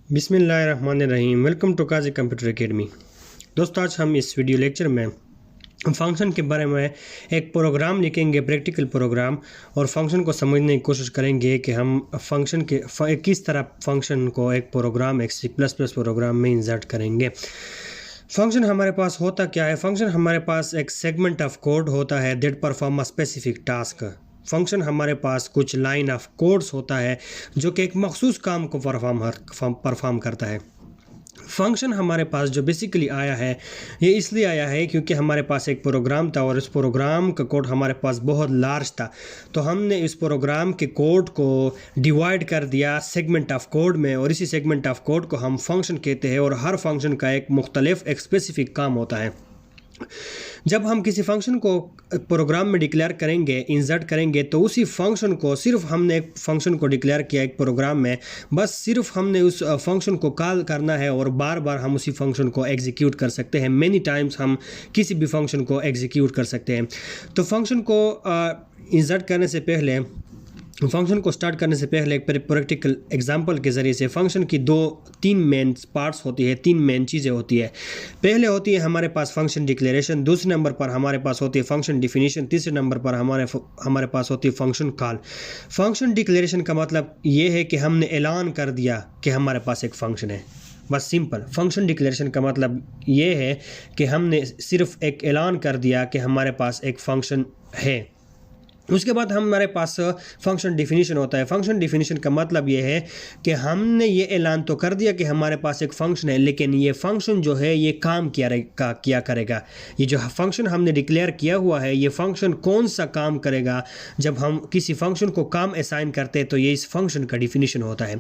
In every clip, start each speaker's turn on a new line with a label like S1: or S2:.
S1: बिस्मिल्लाहिर्रहमानिर्रहीम। Welcome to Kazi computer academy. दोस्तों, आज हम इस वीडियो लेक्चर में फंक्शन के बारे में एक प्रोग्राम लिखेंगे, प्रैक्टिकल प्रोग्राम, और फंक्शन को समझने की कोशिश करेंगे कि हम फंक्शन के किस तरह फंक्शन को एक प्रोग्राम, एक C++ प्रोग्राम में इंसर्ट करेंगे। फंक्शन हमारे पास होता क्या है? फंक्शन हमारे पास एक सेगमेंट ऑफ कोड होता है that perform a specific task. Function हमारे पास कुछ लाइन ऑफ कोड्स होता है जो कि एक मखसूस काम को परफॉर्म करता है। फंक्शन हमारे पास जो बेसिकली आया है, ये इसलिए आया है क्योंकि हमारे पास एक प्रोग्राम था और इस प्रोग्राम का कोड हमारे पास बहुत लार्ज था। तो हमने इस प्रोग्राम के कोड को डिवाइड कर दिया सेगमेंट ऑफ कोड में, और इसी सेगमेंट ऑफ कोड को हम फंक्शन कहते हैं। और हर फंक्शन का एक मुख्तलिफ, एक स्पेसिफिक काम होता है। जब हम किसी फंक्शन को प्रोग्राम में डिक्लेयर करेंगे, इंसर्ट करेंगे, तो उसी फंक्शन को, सिर्फ हमने एक फंक्शन को डिक्लेयर किया एक प्रोग्राम में, बस सिर्फ हमने उस फंक्शन को कॉल करना है और बार बार हम उसी फंक्शन को एग्जीक्यूट कर सकते हैं। मेनी टाइम्स हम किसी भी फंक्शन को एग्जीक्यूट कर सकते हैं। तो फंक्शन को इंसर्ट करने से पहले, फंक्शन को स्टार्ट करने से पहले एक प्रैक्टिकल एग्जांपल के ज़रिए से फंक्शन की तीन मेन पार्ट्स होती है, तीन मेन चीज़ें होती है। पहले होती है हमारे पास फंक्शन डिक्लेरेशन, दूसरे नंबर पर हमारे पास होती है फंक्शन डिफिनीशन, तीसरे नंबर पर हमारे पास होती है फंक्शन कॉल। फंक्शन डिक्लेरेशन का मतलब ये है कि हमने ऐलान कर दिया कि हमारे पास एक फंक्शन है, बस सिंपल। फंक्शन डिक्लेरेशन का मतलब ये है कि हमने सिर्फ एक ऐलान कर दिया कि हमारे पास एक फंक्शन है। उसके बाद हमारे पास फंक्शन डिफिनीशन होता है। फंक्शन डिफिनीशन का मतलब ये है कि हमने ये ऐलान तो कर दिया कि हमारे पास एक फंक्शन है, लेकिन ये फंक्शन जो है ये काम क्या करेगा। ये जो फंक्शन हमने डिक्लेयर किया हुआ है, ये फंक्शन कौन सा काम करेगा। जब हम किसी फंक्शन को काम असाइन करते हैं तो ये इस फंक्शन का डिफिनीशन होता है।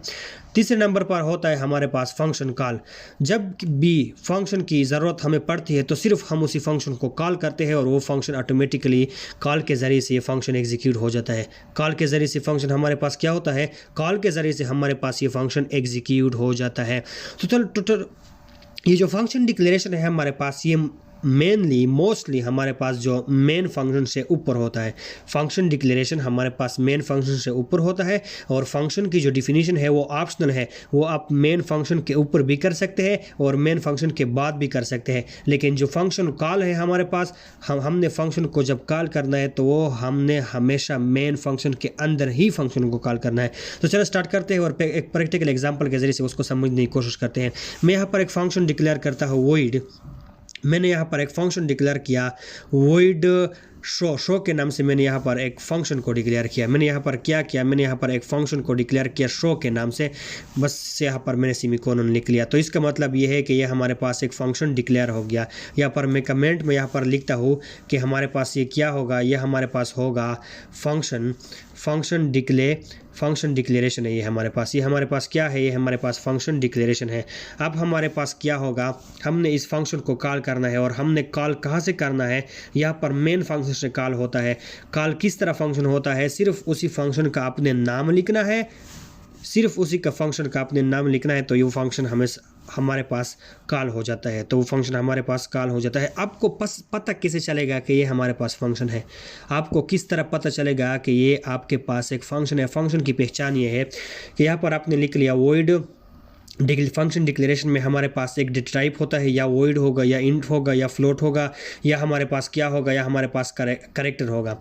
S1: तीसरे नंबर पर होता है हमारे पास फंक्शन कॉल। जब भी फंक्शन की ज़रूरत हमें पड़ती है तो सिर्फ हम उसी फंक्शन को कॉल करते हैं और वो फंक्शन ऑटोमेटिकली कॉल के ज़रिए से ये फंक्शन एग्जीक्यूट हो जाता है। कॉल के ज़रिए से फंक्शन हमारे पास क्या होता है? कॉल के ज़रिए से हमारे पास ये फंक्शन एग्जीक्यूट हो जाता है। तो टोटल ये जो फंक्शन डिक्लेरेशन है हमारे पास, ये मोस्टली हमारे पास जो मेन फंक्शन से ऊपर होता है। फंक्शन डिक्लेरेशन हमारे पास मेन फंक्शन से ऊपर होता है, और फंक्शन की जो डिफिनीशन है वो ऑप्शनल है। वो आप मेन फंक्शन के ऊपर भी कर सकते हैं और मेन फंक्शन के बाद भी कर सकते हैं। लेकिन जो फंक्शन कॉल है हमारे पास, हमने फंक्शन को जब कॉल करना है तो वो हमने हमेशा मेन फंक्शन के अंदर ही फंक्शन को कॉल करना है। तो चलो स्टार्ट करते हैं और एक प्रैक्टिकल एग्जाम्पल के जरिए से उसको समझने की कोशिश करते हैं। मैं यहाँ पर एक फंक्शन डिक्लेयर करता हूँ वॉइड। मैंने यहाँ पर एक फंक्शन डिक्लेयर किया वॉइड शो के नाम से। मैंने यहाँ पर एक फंक्शन को डिक्लेयर किया। मैंने यहाँ पर क्या किया? मैंने यहाँ पर एक फंक्शन को डिक्लेयर किया शो के नाम से, बस यहाँ पर मैंने सेमीकोलन लिख लिया। तो इसका मतलब ये है कि यह हमारे पास एक फंक्शन डिक्लेयर हो गया। यहाँ पर मैं कमेंट में यहाँ पर लिखता हूँ कि हमारे पास ये क्या होगा? यह हमारे पास होगा फंक्शन डिक्लेरेशन है। ये हमारे पास क्या है? ये हमारे पास फंक्शन डिक्लेरेशन है। अब हमारे पास क्या होगा? हमने इस फंक्शन को कॉल करना है, और हमने कॉल कहाँ से करना है? यहाँ पर मेन फंक्शन से कॉल होता है। कॉल किस तरह फंक्शन होता है? सिर्फ उसी फंक्शन का अपने नाम लिखना है, सिर्फ उसी का फंक्शन का अपने नाम लिखना है, तो ये फंक्शन हमारे पास कॉल हो जाता है। तो वो फंक्शन हमारे पास कॉल हो जाता है। आपको पता कैसे चलेगा कि ये हमारे पास फंक्शन है? आपको किस तरह पता चलेगा कि ये आपके पास एक फंक्शन है? फंक्शन की पहचान ये है कि यहाँ पर आपने लिख लिया वॉइड। फंक्शन डिक्लेरेशन में हमारे पास एक डेटा टाइप होता है, या वॉइड होगा, या इंट होगा, या फ्लोट होगा, या हमारे पास क्या होगा, या हमारे पास करेक्टर होगा।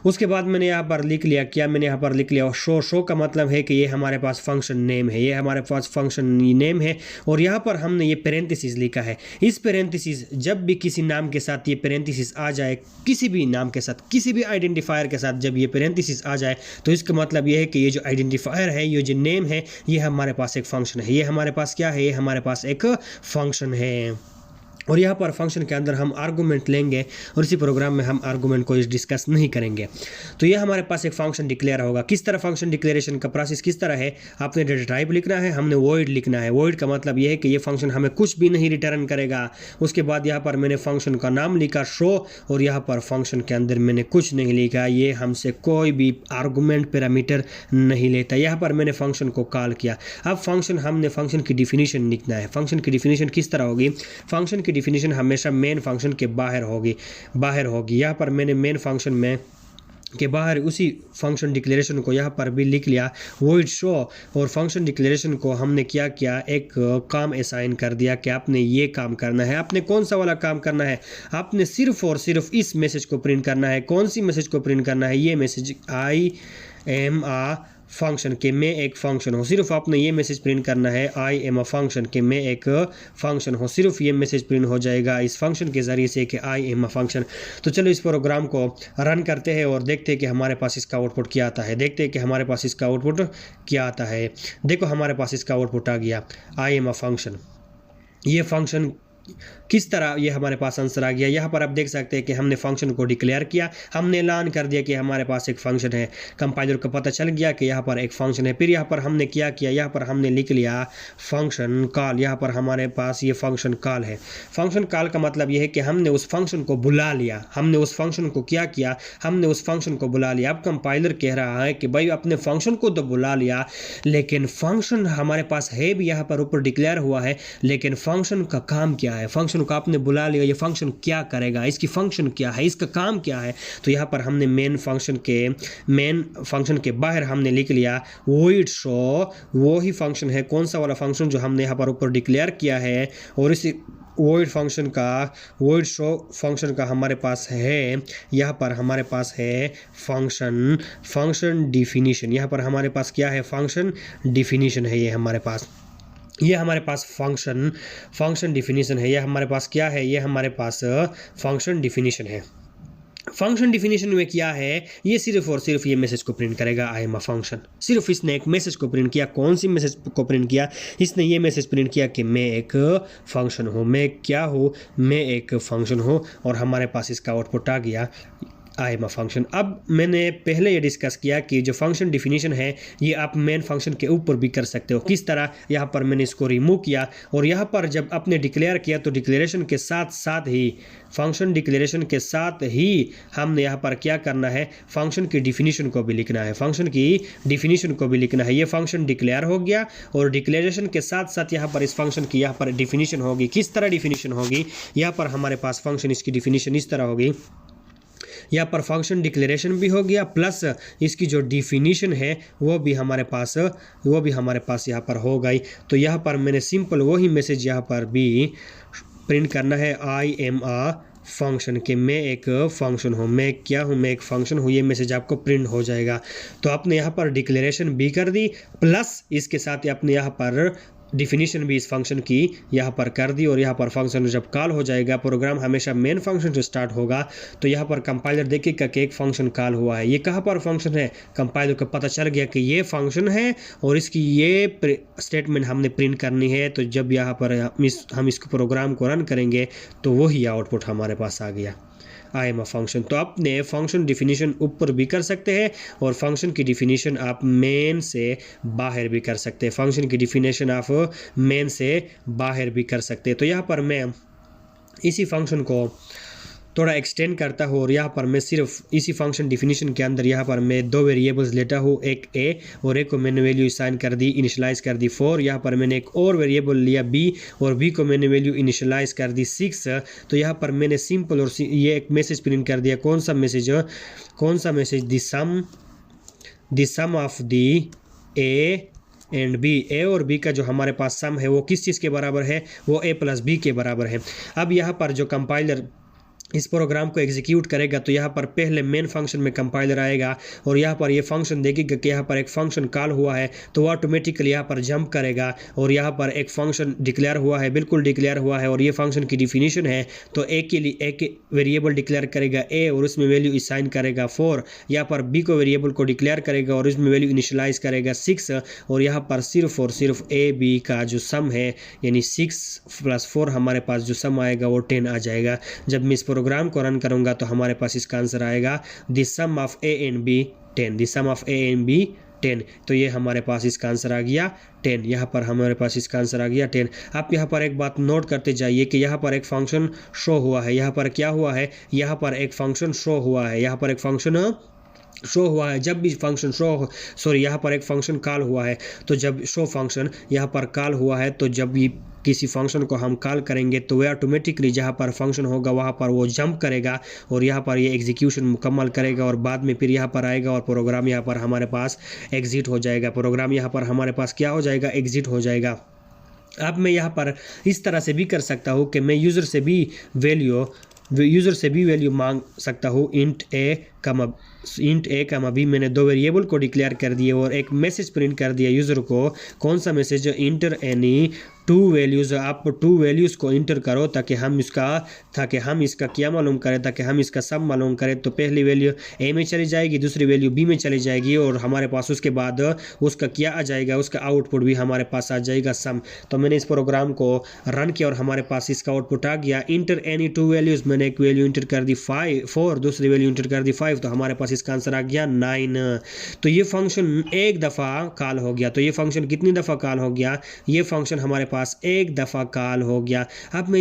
S1: उसके बाद मैंने यहाँ पर लिख लिया क्या? मैंने यहाँ पर लिख लिया शो का मतलब है कि ये हमारे पास फंक्शन नेम है। ये हमारे पास फंक्शन नेम है, और यहाँ पर हमने ये पेरेंथेसिस लिखा है। इस पेरेंथेसिस, जब भी किसी नाम के साथ ये पेरेंथेसिस आ जाए, किसी भी नाम के साथ, किसी भी आइडेंटिफायर के साथ जब ये पेरेंथेसिस आ जाए, तो इसका मतलब ये है कि ये जो आइडेंटिफायर है, ये जो नेम है, ये हमारे पास एक फंक्शन है। ये हमारे पास क्या है? ये हमारे पास एक फंक्शन है। और यहाँ पर फंक्शन के अंदर हम आर्गूमेंट लेंगे, और इसी प्रोग्राम में हम आर्गूमेंट को डिस्कस नहीं करेंगे। तो ये हमारे पास एक फंक्शन डिक्लेयर होगा। किस तरह फंक्शन डिक्लेरेशन का प्रोसेस किस तरह है? आपने डेटा टाइप लिखना है, हमने वॉइड लिखना है। वॉइड का मतलब ये है कि ये फंक्शन हमें कुछ भी नहीं रिटर्न करेगा। उसके बाद यहाँ पर मैंने फंक्शन का नाम लिखा शो, और यहाँ पर फंक्शन के अंदर मैंने कुछ नहीं लिखा। ये हमसे कोई भी आर्गूमेंट पैरामीटर नहीं लेता। यहाँ पर मैंने फंक्शन को कॉल किया। अब हमने फंक्शन की डिफिनीशन लिखना है। फंक्शन की डिफिनीशन किस तरह होगी? फंक्शन की डिफिनीशन हमेशा मेन फंक्शन के बाहर होगी। यहाँ पर मैंने मेन फंक्शन में के बाहर उसी फंक्शन डिक्लेरेशन को यहाँ पर भी लिख लिया void show, और फंक्शन डिक्लेरेशन को हमने क्या किया, एक काम असाइन कर दिया कि आपने ये काम करना है। आपने कौन सा वाला काम करना है, आपने सिर्फ और सिर्फ इस मैसेज को प्रिंट करना है। कौन सी मैसेज को प्रिंट करना है, ये message I am a function के मैं एक फंक्शन हूँ। सिर्फ आपने ये मैसेज प्रिंट करना है, आई एम अ फंक्शन के मैं एक फंक्शन हूँ। सिर्फ ये मैसेज प्रिंट हो जाएगा इस फंक्शन के ज़रिए से कि आई एम अ फंक्शन। तो चलो इस प्रोग्राम को रन करते हैं और देखते हैं कि हमारे पास इसका आउटपुट क्या आता है। देखते हैं कि हमारे पास इसका आउटपुट क्या आता है। देखो हमारे पास इसका आउटपुट आ गया, आई एम अ फंक्शन। ये फंक्शन किस तरह ये हमारे पास आंसर आ गया। यहाँ पर आप देख सकते हैं कि हमने फंक्शन को डिक्लेयर किया, हमने ऐलान कर दिया कि हमारे पास एक फंक्शन है। कंपाइलर को पता चल गया कि यहाँ पर एक फंक्शन है। फिर यहाँ पर हमने क्या किया, यहाँ पर हमने लिख लिया फंक्शन कॉल। यहाँ पर हमारे पास ये फंक्शन कॉल है। फंक्शन कॉल का मतलब ये है कि हमने उस फंक्शन को बुला लिया। हमने उस फंक्शन को क्या किया, हमने उस फंक्शन को बुला लिया। अब कंपाइलर कह रहा है कि भाई अपने फंक्शन को तो बुला लिया, लेकिन फंक्शन हमारे पास है भी, यहाँ पर ऊपर डिक्लेयर हुआ है, लेकिन फंक्शन का काम क्या है। फंक्शन को आपने बुला लिया, ये फंक्शन क्या करेगा, इसकी फंक्शन क्या है, इसका काम क्या है। तो यहाँ पर हमने मेन फंक्शन के बाहर हमने लिख लिया void show। वो ही फंक्शन है, कौन सा वाला फंक्शन जो हमने यहाँ पर ऊपर डिक्लेयर किया है। और इस void show फंक्शन का हमारे पास है, यहाँ पर हमारे पास है फंक्शन डिफिनीशन। यहाँ पर हमारे पास क्या है, फंक्शन डिफिनीशन है। ये हमारे पास फंक्शन डिफिनीशन है। ये हमारे पास क्या है, ये हमारे पास फंक्शन डिफिनीशन है। फंक्शन डिफिनीशन में क्या है, ये सिर्फ और सिर्फ ये मैसेज को प्रिंट करेगा, आई एम अ फंक्शन। सिर्फ इसने एक मैसेज को प्रिंट किया। कौन सी मैसेज को प्रिंट किया, इसने ये मैसेज प्रिंट किया कि मैं एक फंक्शन हूँ। मैं क्या हूँ, मैं एक फंक्शन हूँ। और हमारे पास इसका आउटपुट आ गया, आई एम अ फंक्शन। अब मैंने पहले ये डिस्कस किया कि जो फंक्शन डिफिनीशन है ये आप मेन फंक्शन के ऊपर भी कर सकते हो। किस तरह, यहाँ पर मैंने इसको रिमूव किया और यहाँ पर जब आपने डिक्लेयर किया तो डिक्लेरेशन के साथ ही फंक्शन डिक्लेरेशन के साथ ही हमने यहाँ पर क्या करना है, फंक्शन की डिफिनीशन को भी लिखना है। फंक्शन की डिफिनीशन को भी लिखना है। ये फंक्शन डिक्लेयर हो गया और डिक्लेरेशन के साथ यहाँ पर इस फंक्शन की यहाँ पर डिफिनीशन होगी। किस तरह डिफिनीशन होगी, यहाँ पर हमारे पास फंक्शन इसकी डिफिनीशन इस तरह होगी। यहाँ पर फंक्शन डिक्लेरेशन भी हो गया प्लस इसकी जो डिफिनीशन है वो भी हमारे पास यहाँ पर हो गई। तो यहाँ पर मैंने सिंपल वही मैसेज यहाँ पर भी प्रिंट करना है, आई एम आ फंक्शन के मैं एक फंक्शन हूँ। मैं क्या हूँ, मैं एक फंक्शन हूँ। ये मैसेज आपको प्रिंट हो जाएगा। तो आपने यहाँ पर डिक्लेरेशन भी कर दी प्लस इसके साथ ही आपने यहाँ पर डिफिनीशन भी इस फंक्शन की यहाँ पर कर दी। और यहाँ पर फंक्शन जब कॉल हो जाएगा, प्रोग्राम हमेशा मेन फंक्शन से स्टार्ट होगा। तो यहाँ पर कंपाइलर देखेगा कि एक फंक्शन कॉल हुआ है। ये कहाँ पर फंक्शन है, कंपाइलर को पता चल गया कि ये फंक्शन है और इसकी ये स्टेटमेंट हमने प्रिंट करनी है। तो जब यहाँ पर हम इसको प्रोग्राम को रन करेंगे तो वही आउटपुट हमारे पास आ गया, आई एम अ फंक्शन। तो आपने फंक्शन डिफिनीशन ऊपर भी कर सकते हैं और फंक्शन की डिफिनीशन आप मेन से बाहर भी कर सकते हैं। फंक्शन की डिफिनीशन आप मेन से बाहर भी कर सकते हैं। तो यहाँ पर मैं इसी फंक्शन को थोड़ा एक्सटेंड करता हूँ और यहाँ पर मैं सिर्फ इसी फंक्शन डिफिनीशन के अंदर यहाँ पर मैं दो वेरिएबल्स लेता हूँ, एक ए और एक को मैंने वैल्यू असाइन कर दी, इनिशियलाइज कर दी 4। यहाँ पर मैंने एक और वेरिएबल लिया बी और बी को मैंने वैल्यू इनिशियलाइज कर दी 6। तो यहाँ पर मैंने सिंपल और ये एक मैसेज प्रिंट कर दिया। कौन सा message, the sum of the A and B. A और बी का जो हमारे पास सम है वो किस चीज़ के बराबर है, वो ए प्लस बी के बराबर है। अब यहाँ पर जो कंपाइलर इस प्रोग्राम को एग्जीक्यूट करेगा तो यहाँ पर पहले मेन फंक्शन में कंपाइलर आएगा और यहाँ पर ये फंक्शन देखेगा कि यहाँ पर एक फंक्शन कॉल हुआ है तो वो ऑटोमेटिकली यहाँ पर जंप करेगा और यहाँ पर एक फंक्शन डिक्लेयर हुआ है, बिल्कुल डिक्लेयर हुआ है और ये फंक्शन की डिफिनीशन है। तो ए के लिए एक वेरिएबल डिक्लेयर करेगा ए और उसमें वैल्यू असाइन करेगा 4। यहाँ पर बी को वेरिएबल को डिक्लेयर करेगा और उसमें वैल्यू इनिशियलाइज करेगा 6 और यहाँ पर सिर्फ और सिर्फ ए बी का जो सम है यानी 6 + 4 हमारे पास जो सम आएगा वो 10 आ जाएगा। जब मैं इस प्रोग्राम को रन करूंगा तो हमारे पास इसका आंसर आएगा the sum of A and B 10, the sum of A and B 10। तो ये हमारे पास इसका आंसर आ गया 10। यहाँ पर हमारे पास इसका आंसर आ गया 10। आप यहाँ पर एक बात नोट करते जाइए कि यहाँ पर एक फंक्शन शो हुआ है। यहाँ पर क्या हुआ है, यहाँ पर एक फंक्शन शो हुआ है, यहाँ पर एक फंक्शन शो हुआ है, जब भी फंक्शन यहाँ पर एक फंक्शन कॉल हुआ है, तो जब शो फंक्शन यहाँ पर कॉल हुआ है, तो जब भी किसी फंक्शन को हम कॉल करेंगे तो वह ऑटोमेटिकली जहाँ पर फंक्शन होगा वहाँ पर वो जंप करेगा और यहाँ पर ये एग्जीक्यूशन मुकम्मल करेगा और बाद में फिर यहाँ पर आएगा और प्रोग्राम यहाँ पर हमारे पास एग्जिट हो जाएगा। प्रोग्राम यहाँ पर हमारे पास क्या हो जाएगा, एग्जिट हो जाएगा। अब मैं यहाँ पर इस तरह से भी कर सकता हूँ कि मैं यूज़र से भी वैल्यू मांग सकता हूँ। इंट ए कमा बी, मैंने दो वेरिएबल को डिक्लेयर कर दिए और एक मैसेज प्रिंट कर दिया यूज़र को। कौन सा message, inter any two values, आप टू वैल्यूज़ को इंटर करो ताकि हम इसका क्या मालूम करें, ताकि हम इसका सब मालूम करें। तो पहली वैल्यू ए में चली जाएगी, दूसरी वैल्यू बी में चली जाएगी और हमारे पास उसके बाद उसका क्या आ जाएगा, उसका आउटपुट भी हमारे पास आ जाएगा सम। तो मैंने इस प्रोग्राम को रन किया और हमारे पास इसका आउटपुट आ गया। इंटर एनी टू वैल्यूज़, मैंने एक वैल्यू इंटर कर दी 4, दूसरी वैल्यू इंटर कर दी 5, तो हमारे पास इसका आंसर आ गया 9। तो ये फंक्शन एक दफ़ा कॉल हो गया। तो ये फंक्शन कितनी दफ़ा कॉल हो गया, ये फंक्शन हमारे पास एक दफ़ा कॉल हो गया। अब मैं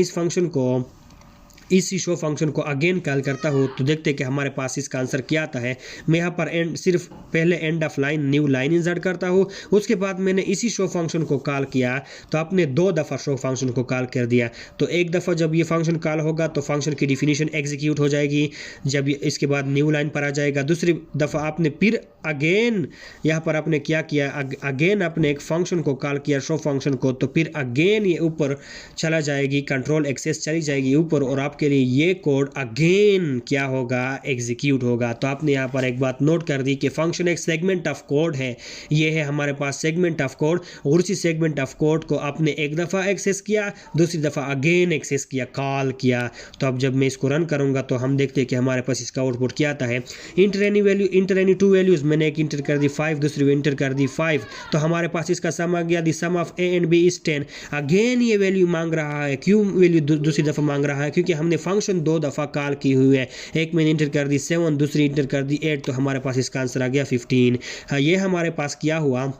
S1: इसी शो फंक्शन को अगेन कॉल करता हूँ तो देखते हैं कि हमारे पास इसका आंसर क्या आता है। मैं यहाँ पर सिर्फ पहले end of line new line insert करता हूँ, उसके बाद मैंने इसी शो फंक्शन को कॉल किया तो आपने 2 दफ़ा शो फंक्शन को कॉल कर दिया। तो एक दफ़ा जब ये फंक्शन कॉल होगा तो फंक्शन की डिफिनीशन एग्जीक्यूट हो जाएगी, जब इसके बाद न्यू लाइन पर आ जाएगा। दूसरी दफ़ा आपने फिर अगेन यहाँ पर आपने क्या किया, अगेन आपने एक फंक्शन को कॉल किया शो फंक्शन को, तो फिर अगेन ये ऊपर चला जाएगी, कंट्रोल एक्सेस चली जाएगी ऊपर और आपके लिए ये कोड अगेन क्या होगा, एग्जीक्यूट होगा। तो आपने यहाँ पर एक बात नोट कर दी कि फंक्शन एक सेगमेंट ऑफ कोड है, ये है हमारे पास सेगमेंट ऑफ कोड और उसी सेगमेंट ऑफ कोड को आपने एक दफ़ा एक्सेस किया, दूसरी दफ़ा अगेन एक्सेस किया, कॉल किया। तो अब जब मैं इसको रन करूँगा तो हम देखते हैं कि हमारे पास इसका आउटपुट क्या आता है। इंटर एनी टू वैल्यूज़, मैंने एक इंटर कर दी 5, दूसरी इंटर कर दी 5, तो हमारे पास इसका सम आ गया। The sum of A and B is 10। Again ये वैल्यू मांग रहा है, क्यों वैल्यू दूसरी दफ़ा मांग रहा है, क्योंकि हमने फंक्शन 2 दफ़ा कॉल की हुई है। एक मैंने इंटर कर दी 7, दूसरी इंटर कर दी 8, तो हमारे पास इसका आंसर आ गया 15। हाँ, ये हमारे पास क्या हुआ,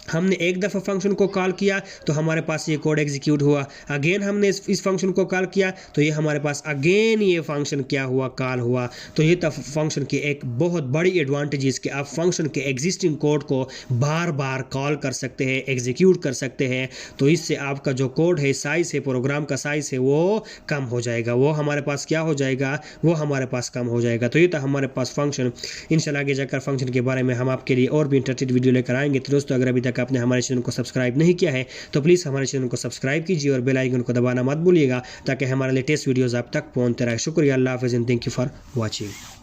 S1: हमने एक दफ़ा फंक्शन को कॉल किया तो हमारे पास ये कोड एग्जीक्यूट हुआ, अगेन हमने इस फंक्शन को कॉल किया तो ये हमारे पास अगेन ये फंक्शन क्या हुआ, कॉल हुआ। तो ये तब फंक्शन की एक बहुत बड़ी एडवांटेज कि आप फंक्शन के एग्जिस्टिंग कोड को बार बार कॉल कर सकते हैं, एग्जीक्यूट कर सकते हैं। तो इससे आपका जो कोड है, साइज़ है, प्रोग्राम का साइज़ है, वो कम हो जाएगा, वो हमारे पास क्या हो जाएगा, वो हमारे पास कम हो जाएगा। तो ये था हमारे पास फंक्शन। इंशाल्लाह आगे जाकर फंक्शन के बारे में हम आपके लिए और भी इंटरेस्टेड वीडियो लेकर आएंगे। तो दोस्तों, अगर अभी तक आपने हमारे चैनल को सब्सक्राइब नहीं किया है तो प्लीज़ हमारे चैनल को सब्सक्राइब कीजिए और बेल आइकन को दबाना मत भूलिएगा ताकि हमारे लेटेस्ट वीडियोस आप तक पहुंचते रहे। शुक्रिया, अल्लाह हाफ़िज़ and thank you for watching.